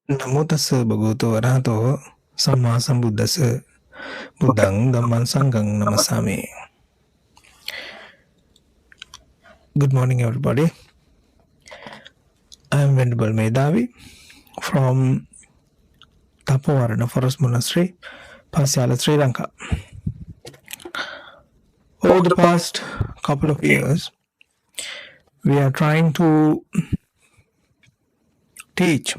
නමෝ තස්ස භගවතු වරහතෝ සම්මා සම්බුද්දස්ස බුද්ධං ධම්මං සංඝං නමස්සාමි. Good morning, everybody. I am Venerable Medhaavi from Thapo Arana Forest Monastery, Pasiyala, Sri Lanka. Over the past couple of years, we are trying to teach.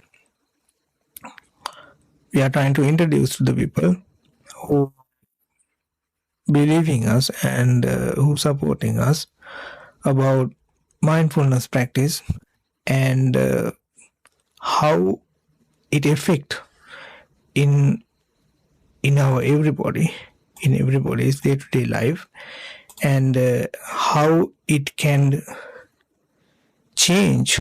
We are trying to introduce to the people who believe in us and who supporting us about mindfulness practice and how it affect in our everybody's day-to-day life, and how it can change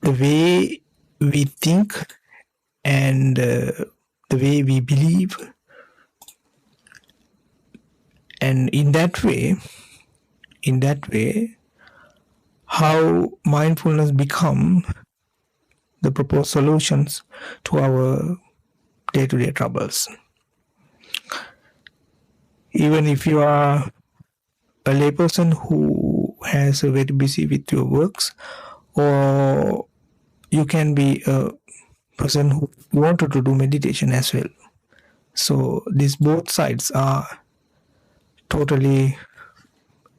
the way we think and the way we believe, and in that way how mindfulness become the proposed solutions to our day-to-day troubles. Even if you are a layperson who has a very busy with your works, or you can be a person who wanted to do meditation as well. So these both sides are totally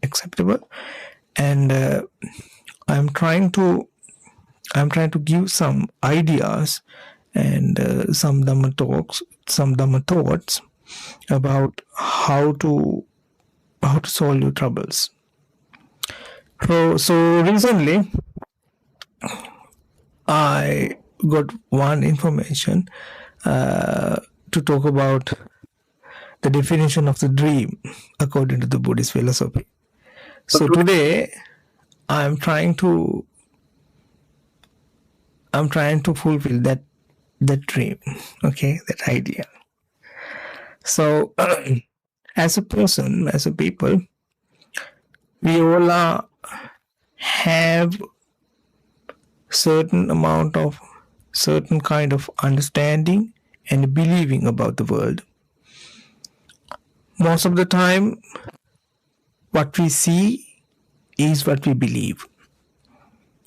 acceptable, and I'm trying to give some ideas and some Dhamma thoughts about how to solve your troubles. So recently I got one information to talk about the definition of the dream according to the Buddhist philosophy. So today I'm trying to fulfill that dream, okay, that idea. So as a person, as a people, we all have certain kind of understanding and believing about the world. Most of the time, what we see is what we believe.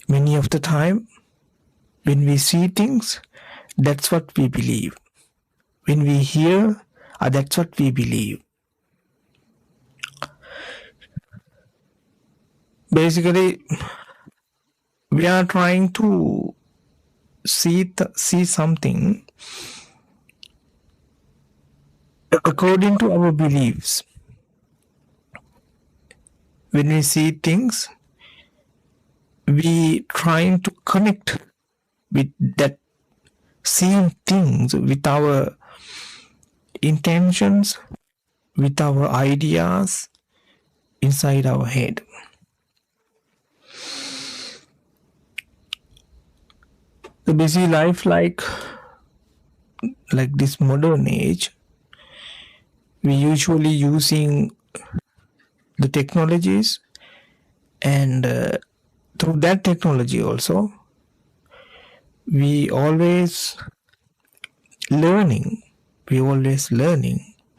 Many of the time, when we see things, that's what we believe. When we hear, that's what we believe. Basically, we are trying to see something according to our beliefs. When we see things, we trying to connect with that seeing things with our intentions, with our ideas inside our head. The busy life, like this modern age, we usually using the technologies, and through that technology also we always learning,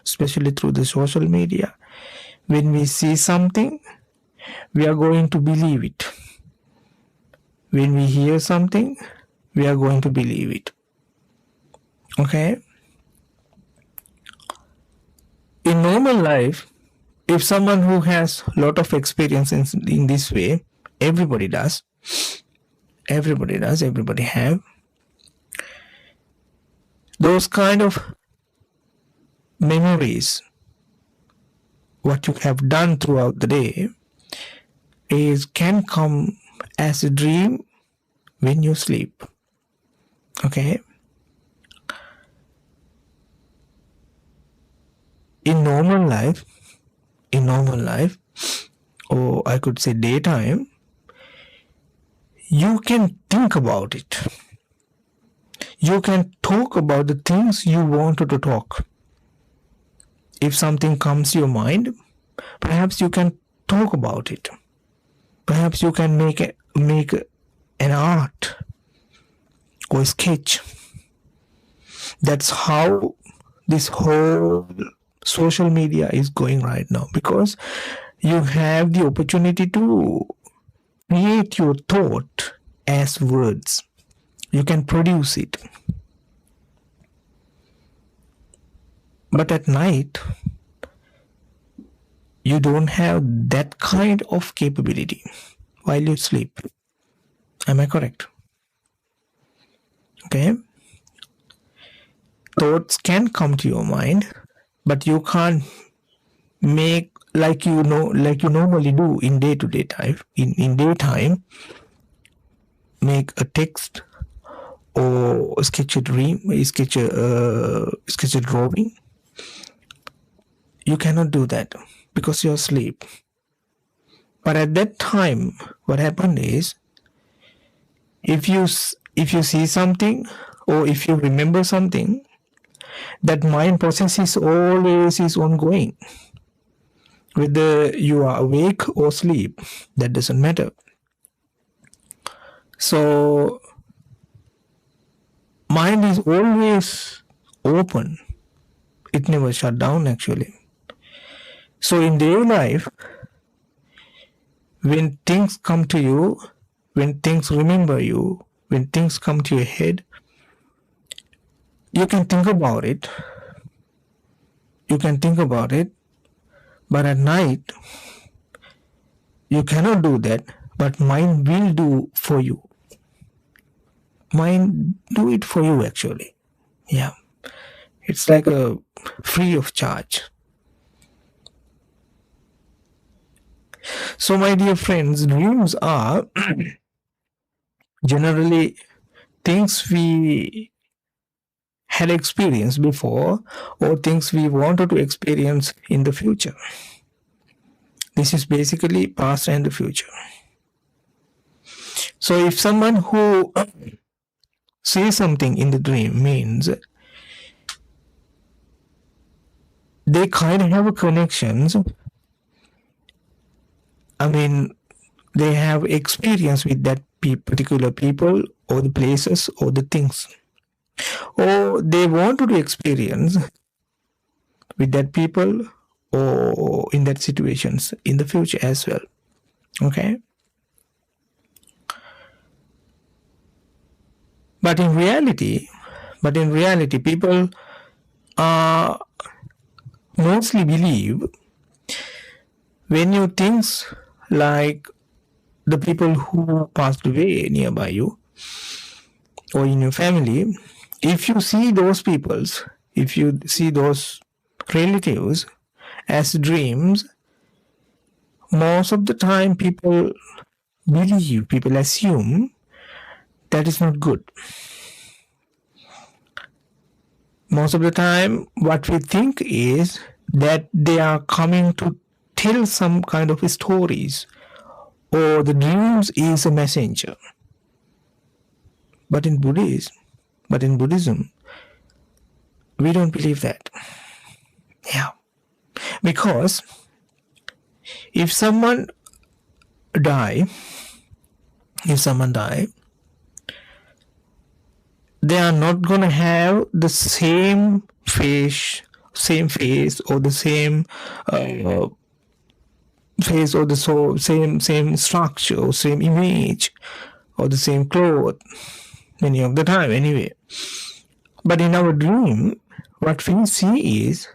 especially through the social media. When we see something, we are going to believe it. When we hear something, we are going to believe it. Okay? In normal life, if someone who has a lot of experience in this way, everybody have those kind of memories. What you have done throughout the day can come as a dream when you sleep. Okay? In normal life, or I could say daytime, you can think about it. You can talk about the things you wanted to talk. If something comes to your mind, perhaps you can talk about it. Perhaps you can make an art or sketch. That's how this whole social media is going right now, because you have the opportunity to create your thought as words. You can produce it. But at night, you don't have that kind of capability while you sleep. Am I correct? Okay. Thoughts can come to your mind, but you can't make like you normally do in day-to-day life. In daytime, make a text or sketch a dream, sketch a drawing. You cannot do that because you're asleep. But at that time, what happened is, if you see something or if you remember something, that mind process is always ongoing. Whether you are awake or asleep, that doesn't matter. So mind is always open. It never shut down actually. So in daily life, when things come to you, when things remember you, when things come to your head, you can think about it. You can think about it. But at night, you cannot do that. But mind will do for you. Mind do it for you actually. Yeah. It's like a free of charge. So my dear friends, dreams are generally things we had experienced before or things we wanted to experience in the future. This is basically past and the future. So if someone who sees something in the dream means they kind of have a connections. I mean, they have experience with that particular people or the places or the things. Or they want to experience with that people or in that situations in the future as well. Okay? But in reality, people mostly believe when you think like the people who passed away nearby you or in your family, if you see those peoples, if you see those relatives as dreams, most of the time people assume that is not good. Most of the time what we think is that they are coming to tell some kind of stories, or the dreams is a messenger. But in Buddhism, we don't believe that. Yeah. Because if someone die, they are not going to have the same face or the same face or the same structure or same image or the same cloth many of the time anyway. But in our dream, what we see is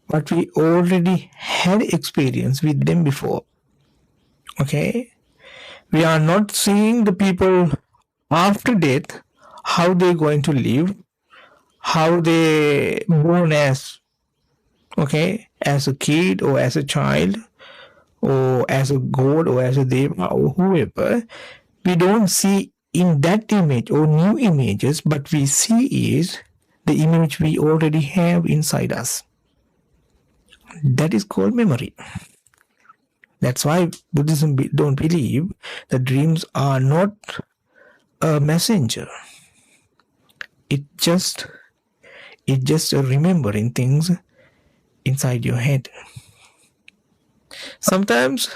what we already had experience with them before. Okay? We are not seeing the people after death, how they're going to live, how they born as, okay, as a kid or as a child or as a god or as a deva or whoever. We don't see in that image or new images, but we see is the image we already have inside us. That is called memory. That's why Buddhism don't believe that dreams are not a messenger. It just remembering things inside your head. Sometimes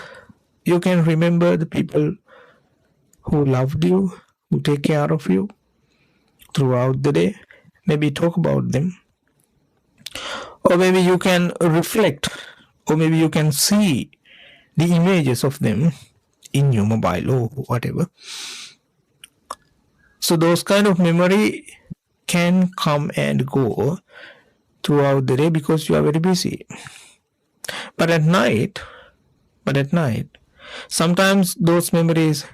you can remember the people who loved you, who take care of you, throughout the day. Maybe talk about them. Or maybe you can reflect, or maybe you can see the images of them in your mobile or whatever. So those kind of memory can come and go throughout the day because you are very busy. But at night, sometimes those memories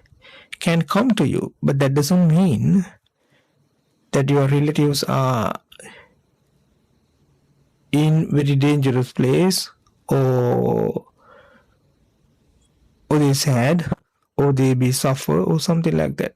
can come to you, but that doesn't mean that your relatives are in very dangerous place, or they sad, or they be suffer, or something like that.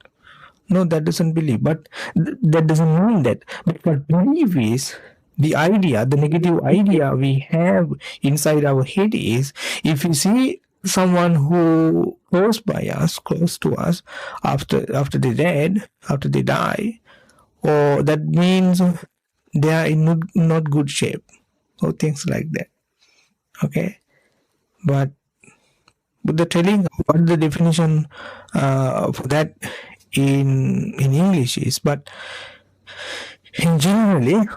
No, that doesn't believe. But that doesn't mean that. But what belief is, the idea, the negative idea we have inside our head is, if we see someone who close by us, close to us, after they dead, after they die, or that means they are in not good shape, or things like that. Okay, but the telling what the definition for that in English is, but in generally,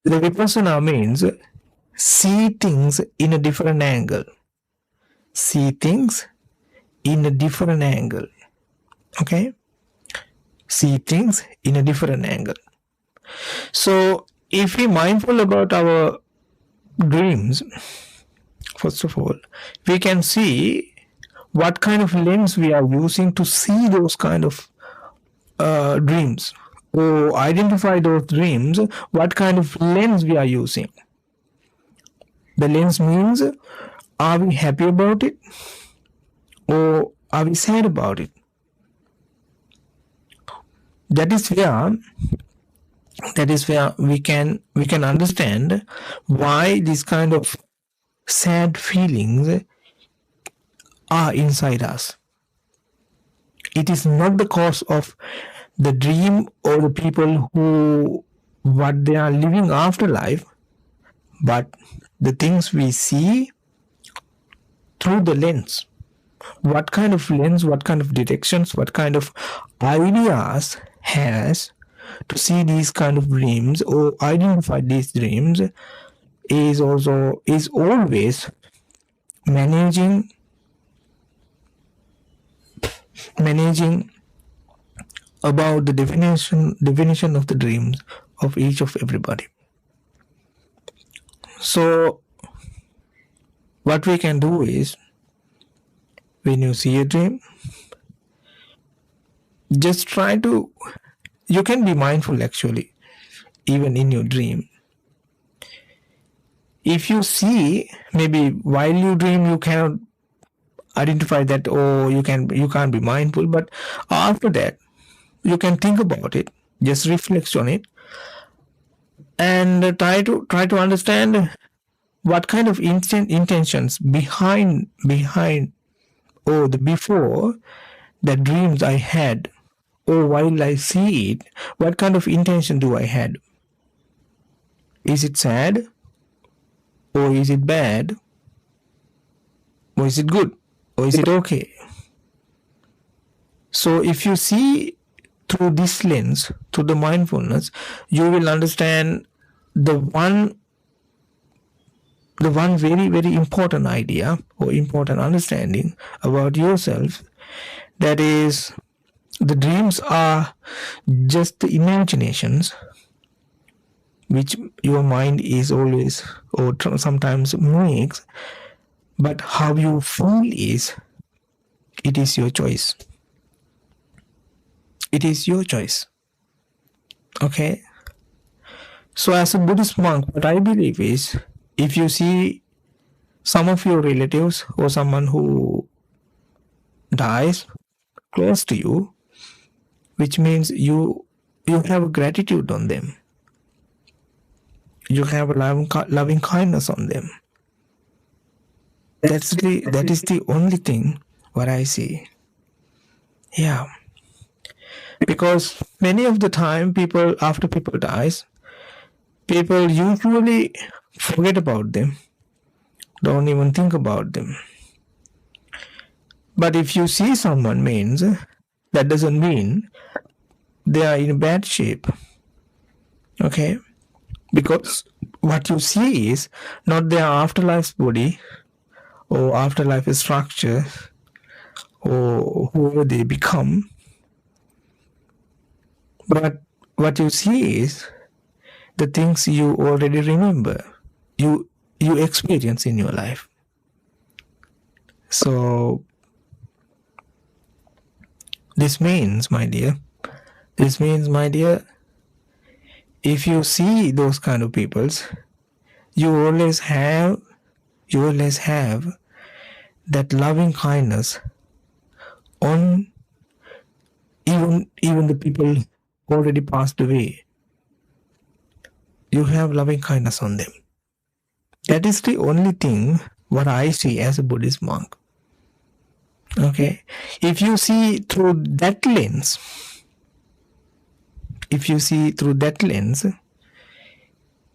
the vipassana means see things in a different angle. See things in a different angle. Okay? See things in a different angle. So, if we mindful about our dreams, first of all, we can see what kind of lens we are using to see those kind of dreams, or identify those dreams, what kind of lens we are using. The lens means, are we happy about it, or are we sad about it? That is where we can understand why these kind of sad feelings are inside us. It is not the cause of the dream or the people who what they are living after life, but the things we see through the lens. What kind of lens, what kind of detections, what kind of ideas has to see these kind of dreams or identify these dreams is always managing about the definition of the dreams of each of everybody. So what we can do is, when you see a dream, just try to, you can be mindful actually, even in your dream. If you see, maybe while you dream you cannot identify that, or you can't be mindful, but after that you can think about it, just reflect on it, and try to understand what kind of intentions behind or the before the dreams I had, or while I see it, what kind of intention do I had? Is it sad, or is it bad, or is it good, or is it okay? So if you see through this lens, through the mindfulness, you will understand the one very, very important idea or important understanding about yourself, that is, the dreams are just the imaginations which your mind is always or sometimes makes, but how you feel is, it is your choice. It is your choice. Okay? So as a Buddhist monk, what I believe is, if you see some of your relatives or someone who dies close to you, which means you have gratitude on them. You have a loving kindness on them. That is the only thing what I see. Yeah. Because many of the time after people dies, people usually forget about them, don't even think about them. But if you see someone means, that doesn't mean they are in bad shape. Okay? Because what you see is not their afterlife body or afterlife structure or whoever they become, but what you see is the things you already remember, you experience in your life. So this means, my dear, if you see those kind of peoples, you always have that loving kindness on even the people already passed away. You have loving kindness on them. That is the only thing what I see as a Buddhist monk. Okay, if you see through that lens,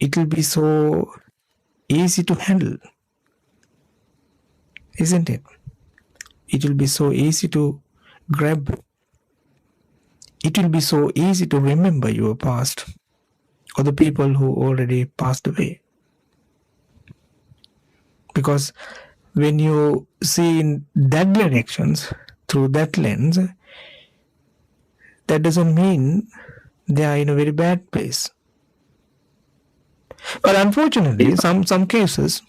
it will be so easy to handle, isn't it? It will be so easy to grab. It will be so easy to remember your past or the people who already passed away. Because when you see in that directions, through that lens, that doesn't mean they are in a very bad place. But unfortunately, some cases,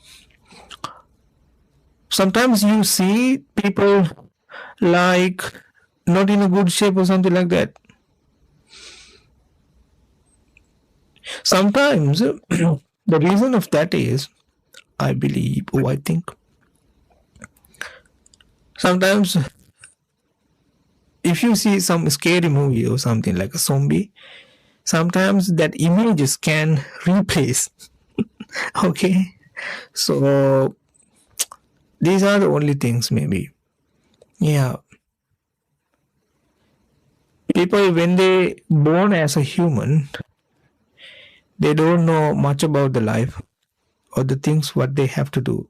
sometimes you see people like not in a good shape or something like that. Sometimes the reason of that is, I believe, or I think, sometimes if you see some scary movie or something like a zombie, sometimes that images can replace. Okay, so these are the only things maybe. Yeah, people when they born as a human, they don't know much about the life or the things what they have to do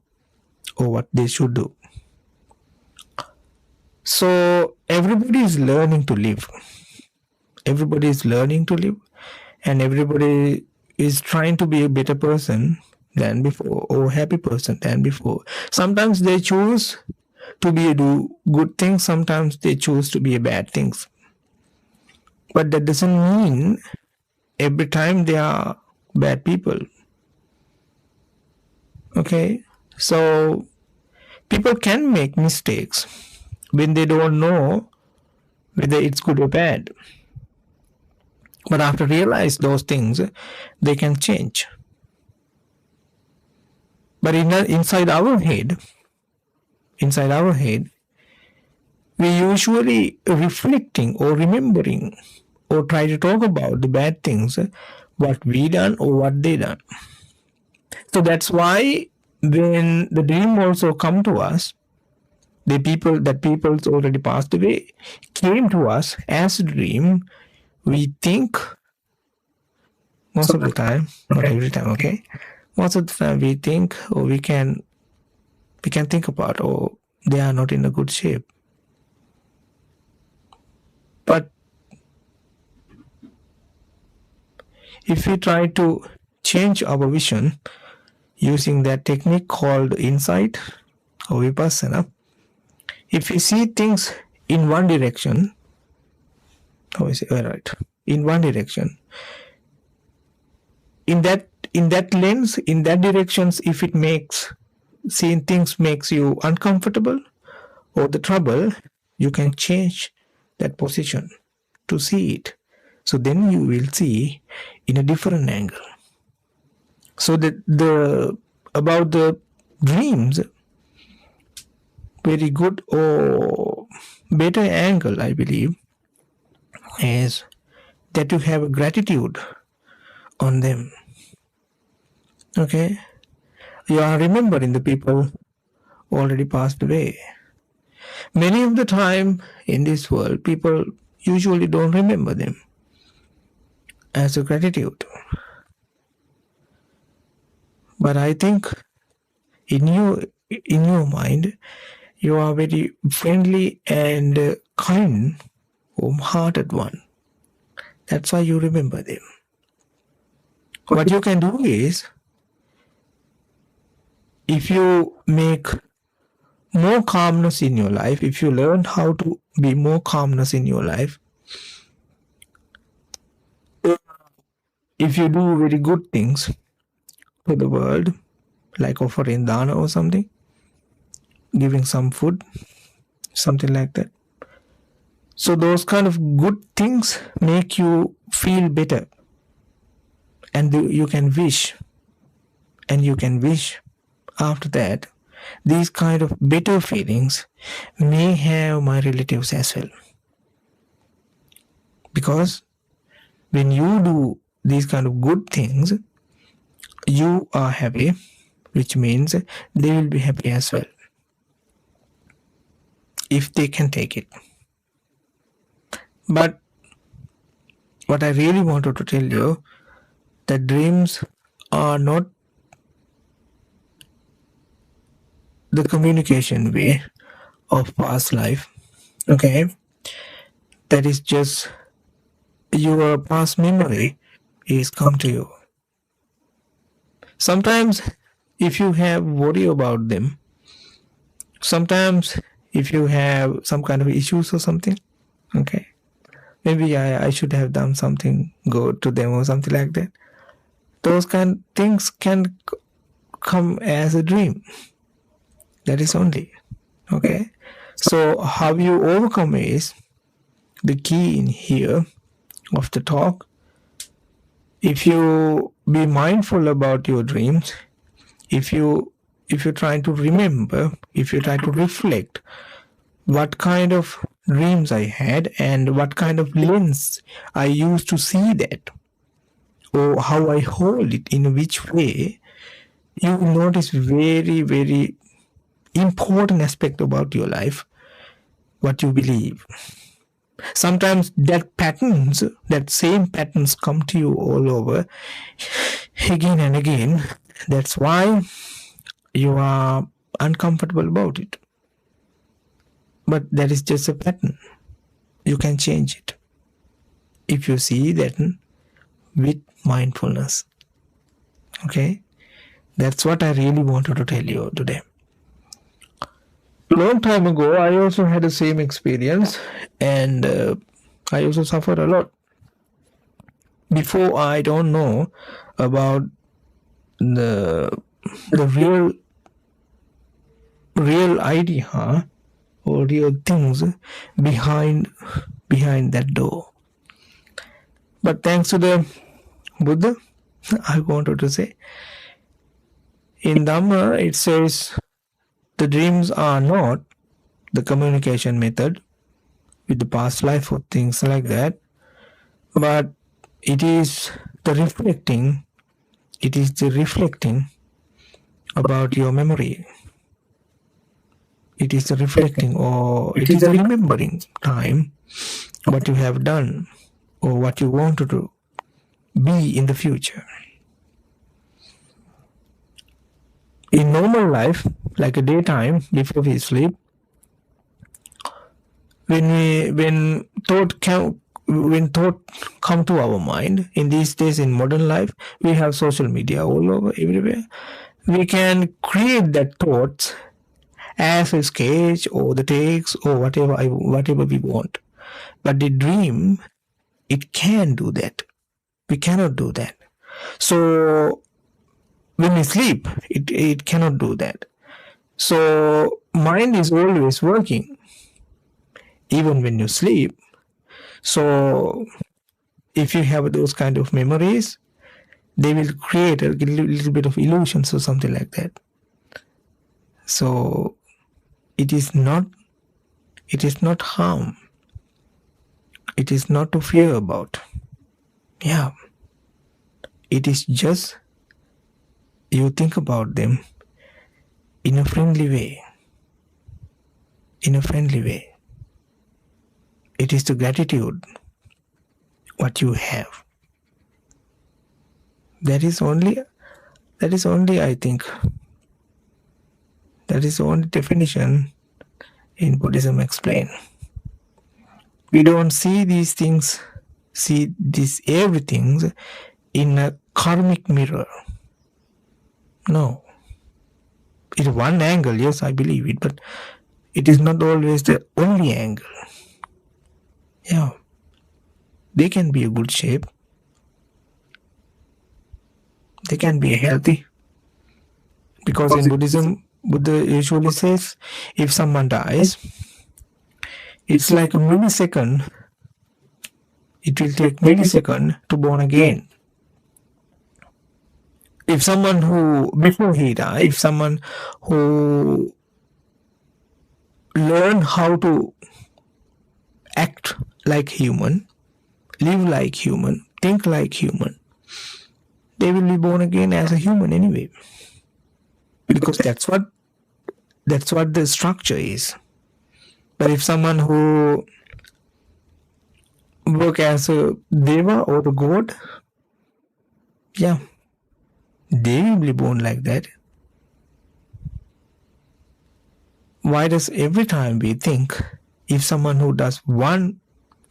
or what they should do. So everybody is learning to live. Everybody is learning to live, and everybody is trying to be a better person than before or happy person than before. Sometimes they choose to be do good things, sometimes they choose to be a bad things. But that doesn't mean every time they are bad people. Okay, so people can make mistakes when they don't know whether it's good or bad. But after realize those things, they can change. But inside our head, we usually reflecting or remembering or try to talk about the bad things, what we done or what they done. So that's why when the dream also come to us, the people's already passed away came to us as a dream, we think most of the time, not every time, okay? Most of the time we think or we can think about, oh, they are not in a good shape. But if we try to change our vision using that technique called insight or vipassana, if we see things in one direction, in one direction, in that lens, in that directions, if it makes seeing things makes you uncomfortable or the trouble, you can change that position to see it. So then you will see in a different angle. So about the dreams, very good or better angle, I believe, is that you have a gratitude on them. Okay, you are remembering the people already passed away. Many of the time in this world, people usually don't remember them as a gratitude. But I think in your mind, You are very friendly and kind, warm-hearted one. That's why you remember them. What you can do is, if you make more calmness in your life, if you learn how to be more calmness in your life, if you do very good things to the world, like offering dana or something, giving some food, something like that. So those kind of good things make you feel better. And you can wish, and you can wish after that, these kind of better feelings may have my relatives as well. Because when you do these kind of good things, you are happy, which means they will be happy as well, if they can take it. But what I really wanted to tell you, that dreams are not the communication way of past life. Okay? That is just your past memory is come to you. Sometimes if you have worry about them, sometimes if you have some kind of issues or something, okay, maybe I should have done something good to them or something like that. Those kind of things can come as a dream. That is only. Okay? So how you overcome is the key in here of the talk. If you be mindful about your dreams, if you try to remember, if you try to reflect what kind of dreams I had and what kind of lens I used to see that, or how I hold it, in which way, you will notice very, very important aspect about your life, what you believe. Sometimes that same patterns come to you all over again and again. That's why you are uncomfortable about it. But that is just a pattern. You can change it if you see that with mindfulness. Okay? That's what I really wanted to tell you today. Long time ago, I also had the same experience, and I also suffered a lot. Before, I don't know about the real idea or real things behind that door. But thanks to the Buddha, I wanted to say, in Dhamma it says the dreams are not the communication method with the past life or things like that, but it is the reflecting about your memory. It is the reflecting, or it is the remembering time, what you have done or what you want to do, be in the future. In normal life, like a daytime before we sleep, when thought come to our mind, in these days in modern life, we have social media all over everywhere. We can create that thoughts as a sketch or the takes or whatever we want. But the dream, it can do that. We cannot do that. So when we sleep, it cannot do that. So mind is always working, even when you sleep. So if you have those kind of memories, they will create a little bit of illusions or something like that. So it is not harm. It is not to fear about. Yeah. It is just you think about them in a friendly way. In a friendly way. It is the gratitude what you have. That is only I think, that is the only definition in Buddhism explain. We don't see these things, see these everything in a karmic mirror. No. It's one angle, yes, I believe it, but it is not always the only angle. Yeah. They can be a good shape. They can be healthy. Because in Buddhism, Buddha usually says, if someone dies, it's like a millisecond. It will take millisecond to born again. If someone who, before he died, if someone who learn how to act like human, live like human, think like human, they will be born again as a human anyway. Because that's what the structure is. But if someone who work as a deva or a god, yeah, they will be born like that. Why does every time we think if someone who does one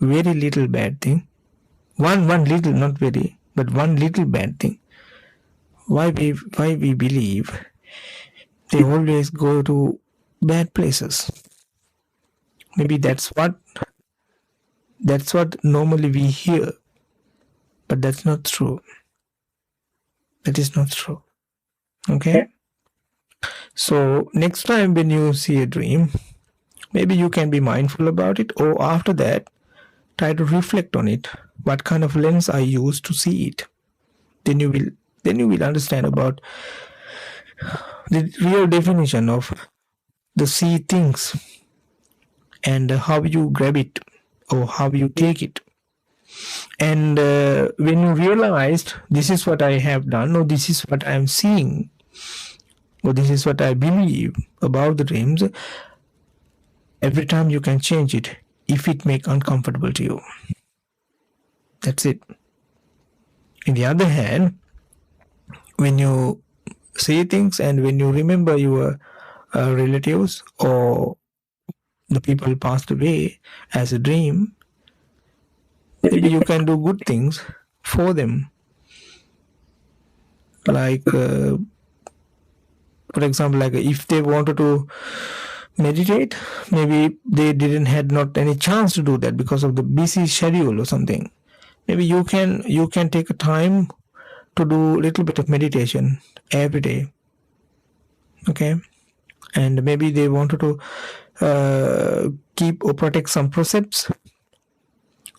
very little bad thing, one little, not very, but one little bad thing, why we believe they always go to bad places? Maybe that's what normally we hear, but that's not true. That is not true. Okay? So next time when you see a dream, maybe you can be mindful about it, or after that, try to reflect on it. What kind of lens I use to see it? Then you will understand about the real definition of the see things and how you grab it or how you take it. And when you realized this is what I have done, or this is what I am seeing, or this is what I believe about the dreams, every time you can change it if it makes uncomfortable to you. That's it. On the other hand, when you see things and when you remember your relatives or the people passed away as a dream, maybe you can do good things for them. Like, for example, like if they wanted to meditate, maybe they had not any chance to do that because of the busy schedule or something. Maybe you can take a time to do a little bit of meditation every day. Okay? And maybe they wanted to keep or protect some precepts.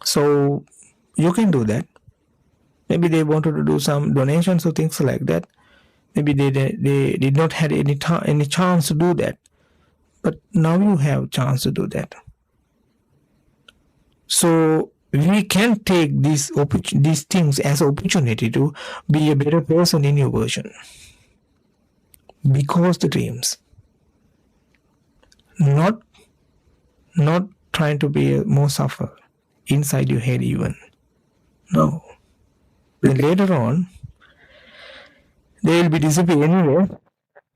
So you can do that. Maybe they wanted to do some donations or things like that. Maybe they did not have any chance to do that. But now you have chance to do that. So we can take these things as an opportunity to be a better person in your version. Because the dreams. Not trying to be more suffer inside your head even. No. Then later on, they will be disappear anyway.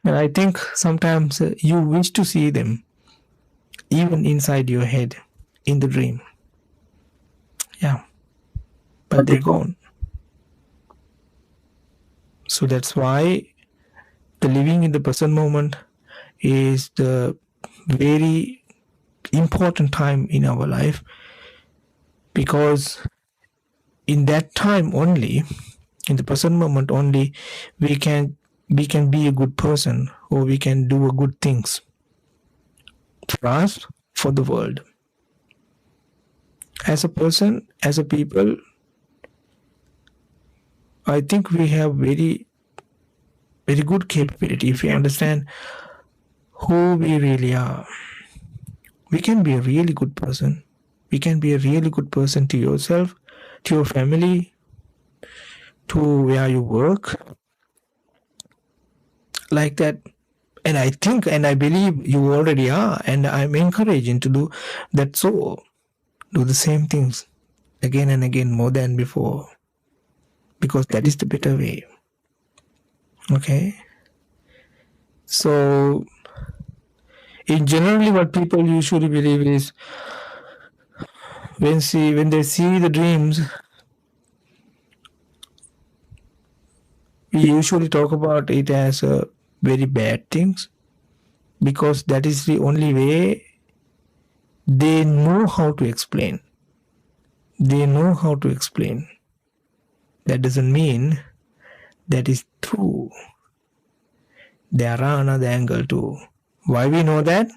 And I think sometimes you wish to see them even inside your head in the dream. Yeah. But they're gone. So that's why the living in the present moment is the very important time in our life, because in that time only, in the present moment only, we can be a good person, or we can do good things for us, for the world. As a person, as a people, I think we have very, very good capability if we understand who we really are. We can be a really good person. We can be a really good person to yourself, to your family, to where you work, like that. And I think and I believe you already are, and I'm encouraging to do that. So do the same things again and again, more than before, because that is the better way. Okay? So In generally, what people usually believe is when they see the dreams, we usually talk about it as very bad things, because that is the only way they know how to explain. They know how to explain. That doesn't mean that is true. There are another angle too. Why we know that?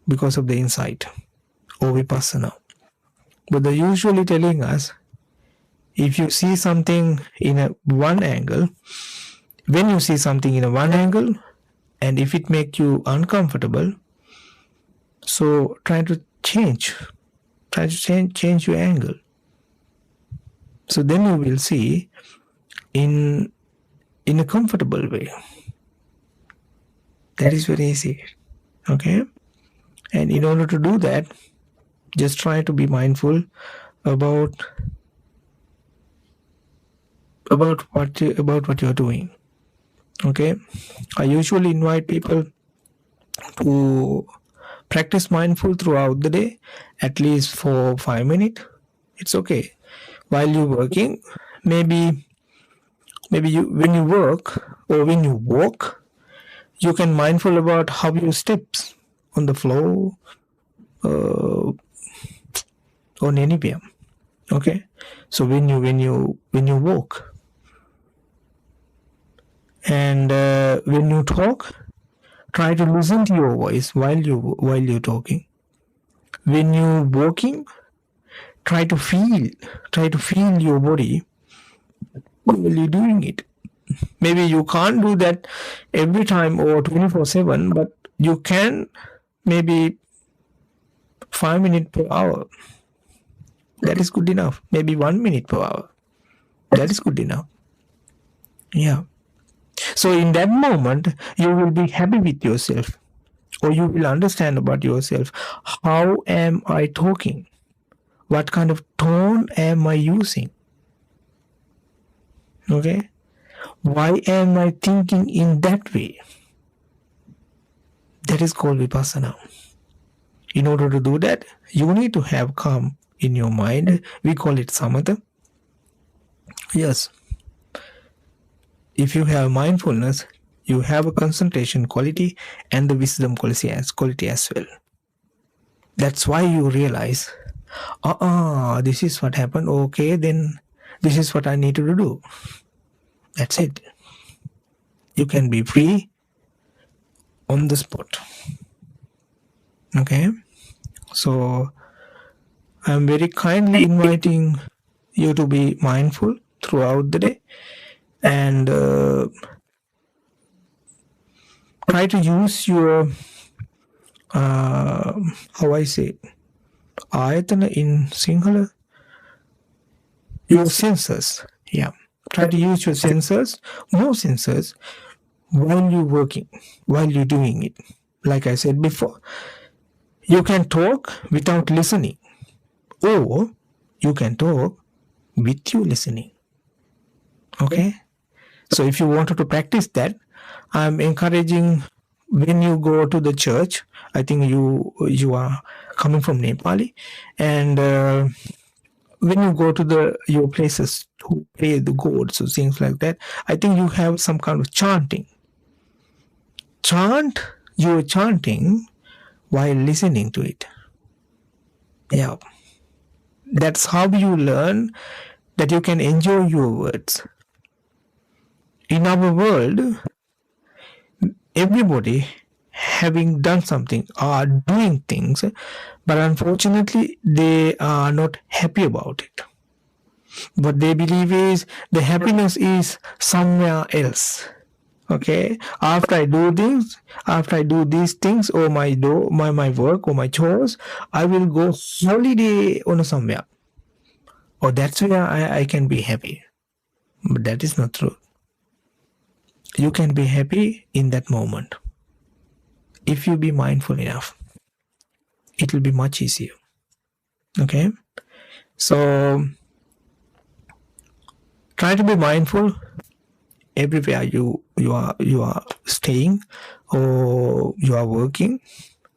Because of the insight or vipassana. But they're usually telling us, if you see something in one angle, when you see something in one angle, and if it makes you uncomfortable, so try to change your angle. So then you will see in a comfortable way. That is very easy. Okay? And in order to do that, just try to be mindful about what you are doing. Okay? I usually invite people to practice mindful throughout the day, at least for 5 minutes. It's okay. While you're working, maybe you, when you work or when you walk, you can mindful about how your steps on the floor, on anywhere. Okay, so when you walk, and when you talk, try to listen to your voice while you're talking. When you're walking, try to feel your body while you're doing it. Maybe you can't do that every time or 24/7, but you can maybe 5 minutes per hour. That is good enough. Maybe 1 minute per hour. That is good enough. Yeah. So in that moment, you will be happy with yourself, or you will understand about yourself. How am I talking? What kind of tone am I using? Okay? Why am I thinking in that way? That is called vipassana. In order to do that, you need to have calm in your mind. We call it samatha. Yes. If you have mindfulness, you have a concentration quality and the wisdom quality as well. That's why you realize, this is what happened. Okay, then this is what I need to do. That's it. You can be free on the spot. Okay? So, I'm very kindly inviting you to be mindful throughout the day, and try to use your, how I say, ayatana in Sinhala, your senses. Yeah. Try to use your senses, more senses, while you're working, while you're doing it. Like I said before, you can talk without listening, or you can talk with you listening. Okay? So if you wanted to practice that, I'm encouraging, when you go to the church, I think you are coming from Nepali, and when you go to your places to pray the gods or things like that, I think you have some kind of chanting. You're chanting while listening to it. Yeah. That's how you learn that you can enjoy your words. In our world, everybody having done something are doing things, but unfortunately they are not happy about it. What they believe is the happiness is somewhere else. Okay, after I do these things, or my work or my chores, I will go holiday on somewhere, or that's where I can be happy. But that is not true. You can be happy in that moment. If you be mindful enough, it will be much easier. Okay, so try to be mindful everywhere you are staying or you are working.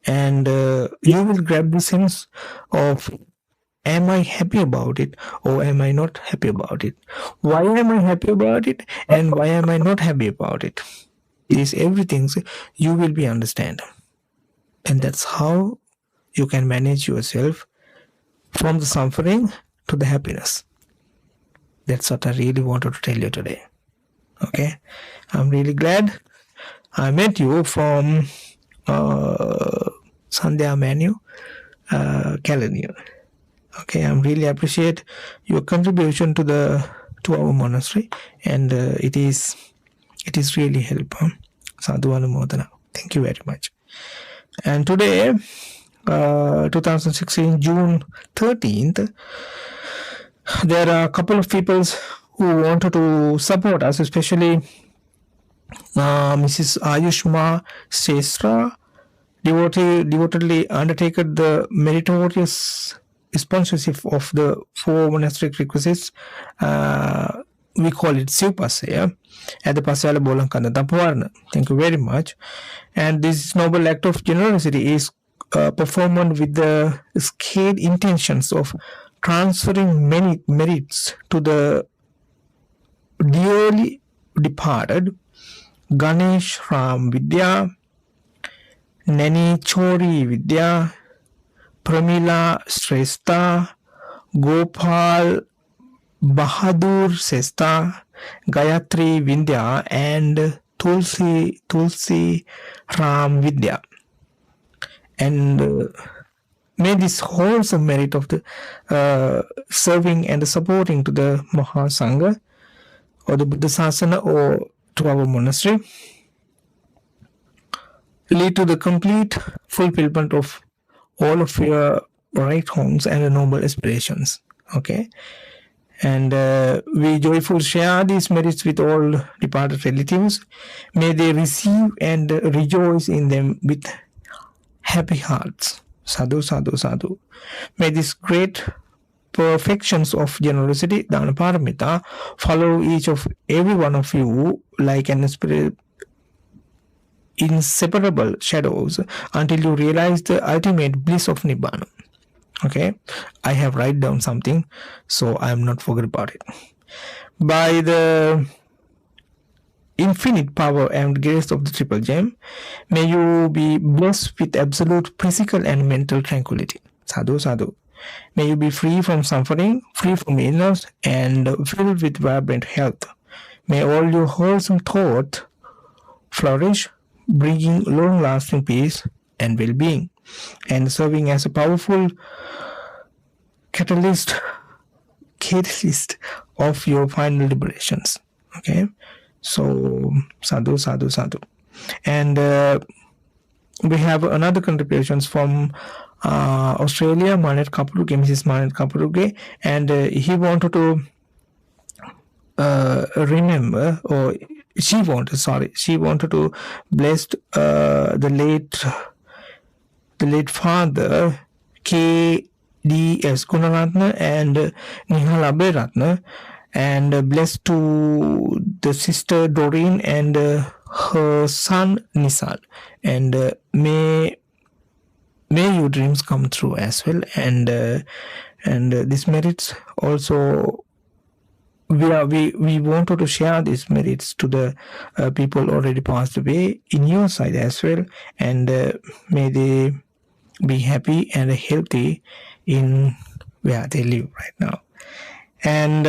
and you will grab the sense of, am I happy about it or am I not happy about it? Why am I happy about it and why am I not happy about it? These everything you will be understand. And that's how you can manage yourself from the suffering to the happiness. That's what I really wanted to tell you today. Okay, I'm really glad I met you from Sandhya Manu, California. Okay, I'm really appreciate your contribution to our monastery, and it is really help. Sadhu Anumodana. Thank you very much. And today, 2016 June 13th, there are a couple of people who wanted to support us, especially Mrs. Ayushma Sestra devotedly undertaken the meritorious sponsorship of the 4 monastic requisites. We call it Sivpasaya at the Pasala Bolankanda, Thapo. Thank you very much. And this noble act of generosity is performed with the scaled intentions of transferring many merits to the dearly departed Ganesh Ram Vidya, Nani Chori Vidya, Pramila Shrestha, Gopal Bahadur Sesta, Gayatri Vidya, and Tulsi Ram Vidya. And may this wholesome merit of the serving and supporting to the Mahasangha or the Buddha Sasana or to our monastery lead to the complete fulfillment of all of your right homes and noble aspirations. Okay, and we joyfully share these merits with all departed relatives. May they receive and rejoice in them with happy hearts. Sadhu, sadhu, sadhu. May these great perfections of generosity, Dana Paramita, follow each of every one of you like an inseparable shadows until you realize the ultimate bliss of Nibbana. Okay, I have write down something, so I am not forget about it. By the infinite power and grace of the Triple Gem, may you be blessed with absolute physical and mental tranquility. Sadhu, sadhu. May you be free from suffering, free from illness, and filled with vibrant health. May all your wholesome thoughts flourish, bringing long-lasting peace and well-being, and serving as a powerful catalyst of your final liberations. Okay, so sadhu, sadhu, sadhu. And we have another contributions from Australia, Mrs. Manet Kapuruge, and he wanted to remember, or she wanted to bless the late father K.D.S. Gunaratna and Nihal Aberatna, and bless to the sister Doreen and her son Nisal, and may your dreams come true as well, and these merits also we wanted to share these merits to the people already passed away in your side as well, and may they be happy and healthy in where they live right now. And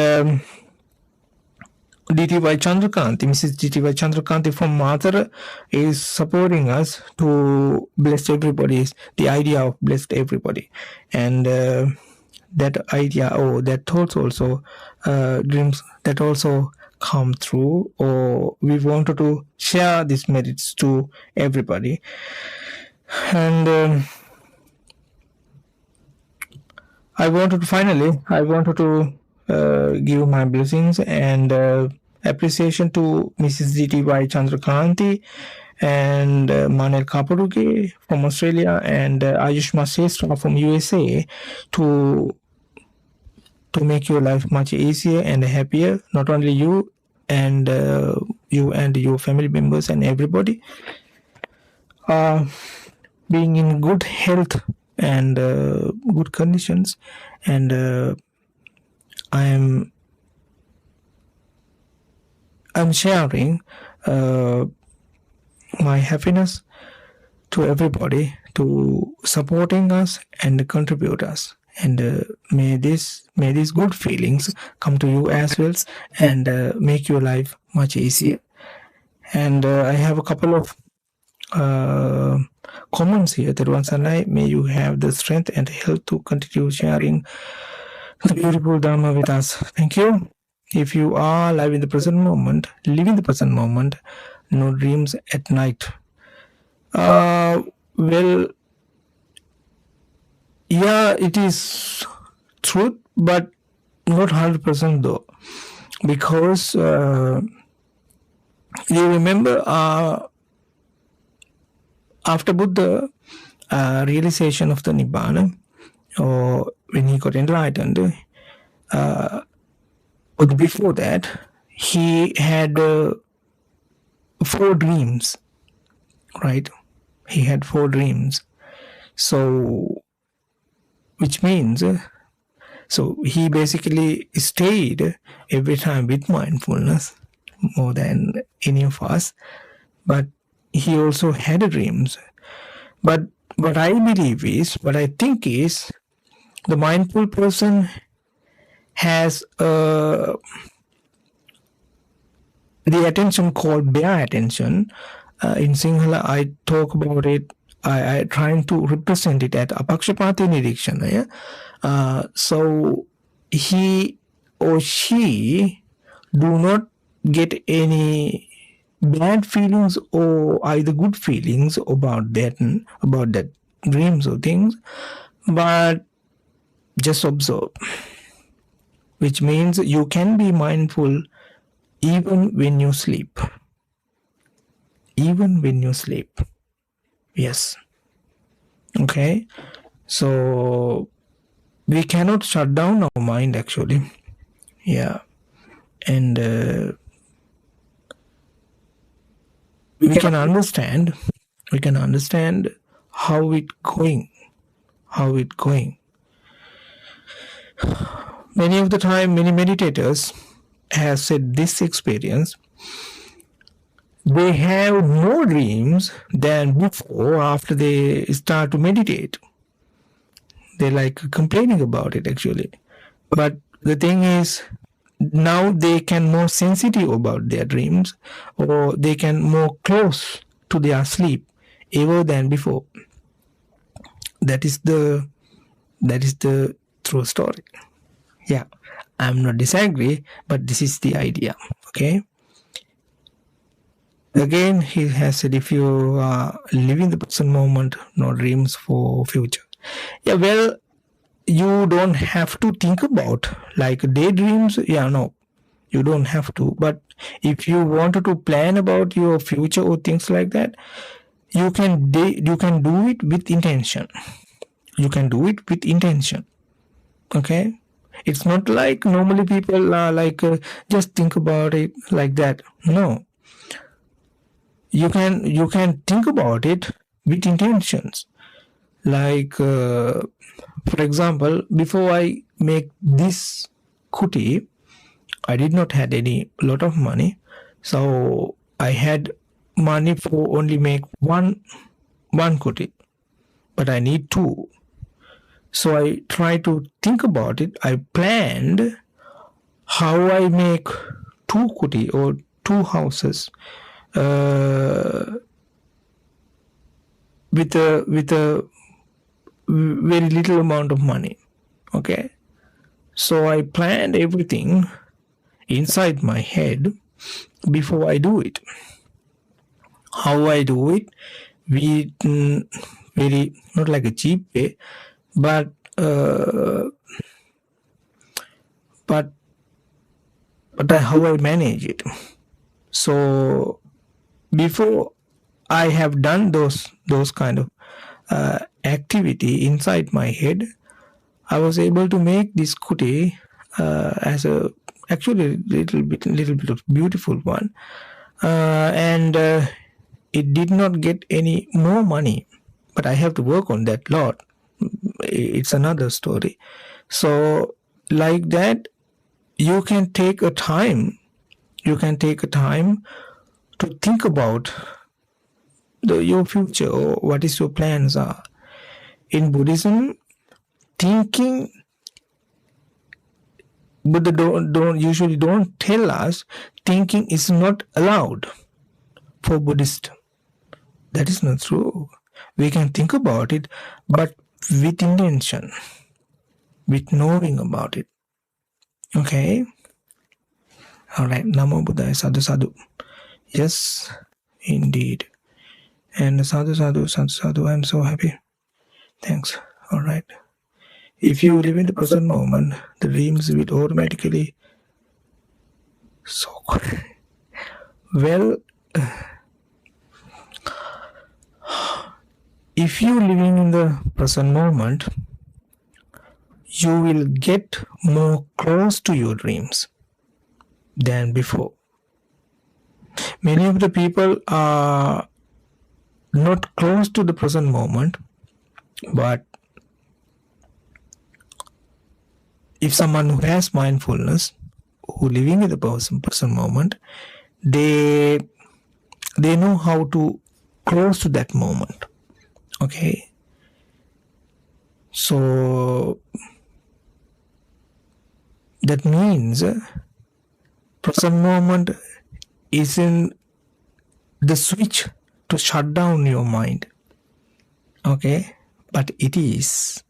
DTY Chandrakanti, Mrs. DTY Chandrakanti from Madhara is supporting us to bless everybody, the idea of blessed everybody. And that idea, that thoughts also, dreams that also come through, or we wanted to share these merits to everybody. And I wanted to give my blessings and appreciation to Mrs. DTY Chandrakanti and Manel Kapuruge from Australia and Ayushma Sestra from USA to make your life much easier and happier, not only you and your family members and everybody. being in good health and good conditions, and I'm sharing my happiness to everybody, to supporting us and contribute us, and may these good feelings come to you as well, and make your life much easier. And I have a couple of comments here. Thero Sanai, may you have the strength and health to continue sharing the beautiful Dharma with us. Thank you. If you are alive in the present moment, live in the present moment, no dreams at night. Well, yeah, it is truth, but not 100% though, because you remember after Buddha realization of the Nibbana, or when he got enlightened, but before that, he had 4 dreams, right? He had 4 dreams. So, which means, so he basically stayed every time with mindfulness more than any of us, but he also had dreams. But what I believe is, what I think is, the mindful person has the attention called bare attention. In Sinhala, I talk about it, I trying to represent it at apakshapati nirikshana. So he or she do not get any bad feelings or either good feelings about that dreams or things, but just observe, which means you can be mindful even when you sleep. Even when you sleep. Yes. Okay. So we cannot shut down our mind actually. Yeah. And we can understand how it going. Many of the time, many meditators have said this experience. They have more dreams than before after they start to meditate. They're like complaining about it actually. But the thing is, now they can more sensitive about their dreams, or they can more close to their sleep ever than before. That is the true story. Yeah, I'm not disagree, but this is the idea. Okay. Again, he has said, if you are living the present moment, no dreams for future. Yeah, well, you don't have to think about like daydreams. Yeah, no, you don't have to. But if you wanted to plan about your future or things like that, you can do it with intention. You can do it with intention. Okay. It's not like normally people are like just think about it like that. No. You can think about it with intentions. Like, for example, before I make this kuti, I did not had any lot of money, so I had money for only make one kuti, but I need 2. So I try to think about it. I planned how I make 2 kuti or 2 houses. With a very little amount of money. Okay, so I planned everything inside my head before I do it. How I do it, we very not like a cheap way, but how I manage it. So before I have done those kind of activity inside my head, I was able to make this kuti as a actually little bit of beautiful one, and it did not get any more money, but I have to work on that lot. It's another story. So like that, you can take a time to think about your future, or what is your plans are. In Buddhism, thinking, Buddha usually don't tell us thinking is not allowed for Buddhist. That is not true. We can think about it, but with intention, with knowing about it. Okay? Alright, Namo Buddhaya, sadhu sadhu. Yes, indeed. And sadhu sadhu, sadhu sadhu, I'm so happy. Thanks. Alright. If you live in the present moment, the dreams will automatically... So good. Well, if you living in the present moment, you will get more close to your dreams than before. Many of the people are not close to the present moment, but if someone who has mindfulness, who living in the present moment, they know how to close to that moment. Okay, so that means present moment isn't the switch to shut down your mind. Okay, but it is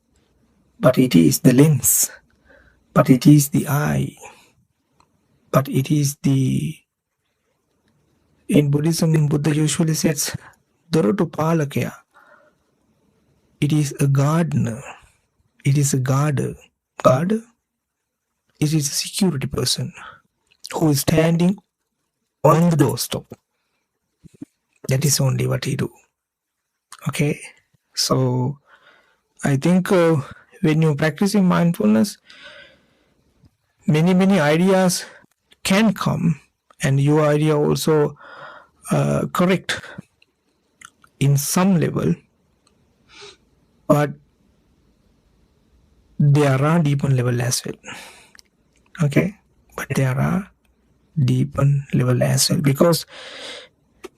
the lens, but it is the eye, but it is the... In Buddhism, Buddha usually says, Dorotu Palakya. It is a gardener. It is a guarder. Guarder? It is a security person who is standing on the doorstep. That is only what he do. Okay? So, I think when you're practicing mindfulness, many ideas can come, and your idea also correct in some level, but there are deeper level as well. Okay, but there are deeper level as well, because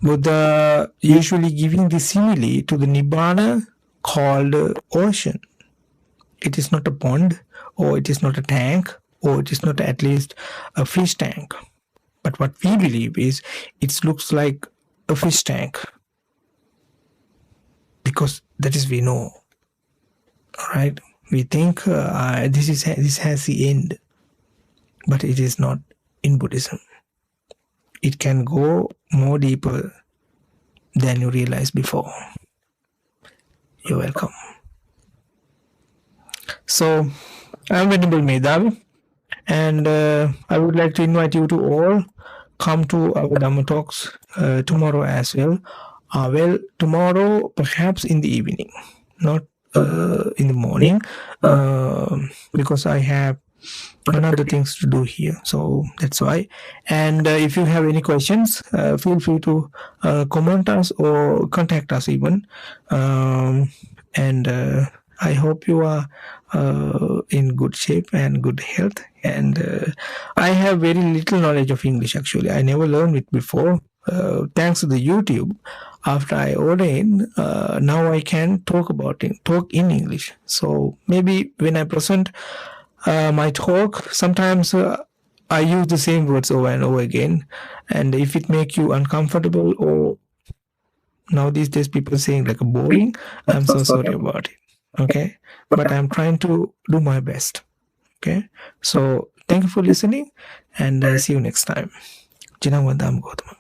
Buddha usually giving the simile to the Nibbana called ocean. It is not a pond, or it is not a tank, or it is not at least a fish tank. But what we believe is it looks like a fish tank, because that is we know. Alright, we think this has the end, but it is not in Buddhism. It can go more deeper than you realized before. You're welcome. So, I'm Venerable Medhaavi, and I would like to invite you to all come to our Dhamma talks tomorrow as well. Well, tomorrow perhaps in the evening, not in the morning, because I have another things to do here, so that's why. And if you have any questions, feel free to comment us or contact us even. And I hope you are in good shape and good health. And I have very little knowledge of English actually. I never learned it before. Thanks to the YouTube, after I ordained, now I can talk in English. So maybe when I present my talk, sometimes I use the same words over and over again, and if it make you uncomfortable, or now these days people saying like boring, I'm so sorry about it. Okay, but I'm trying to do my best. Okay, so thank you for listening, and see you next time. Jinawandam Gautama.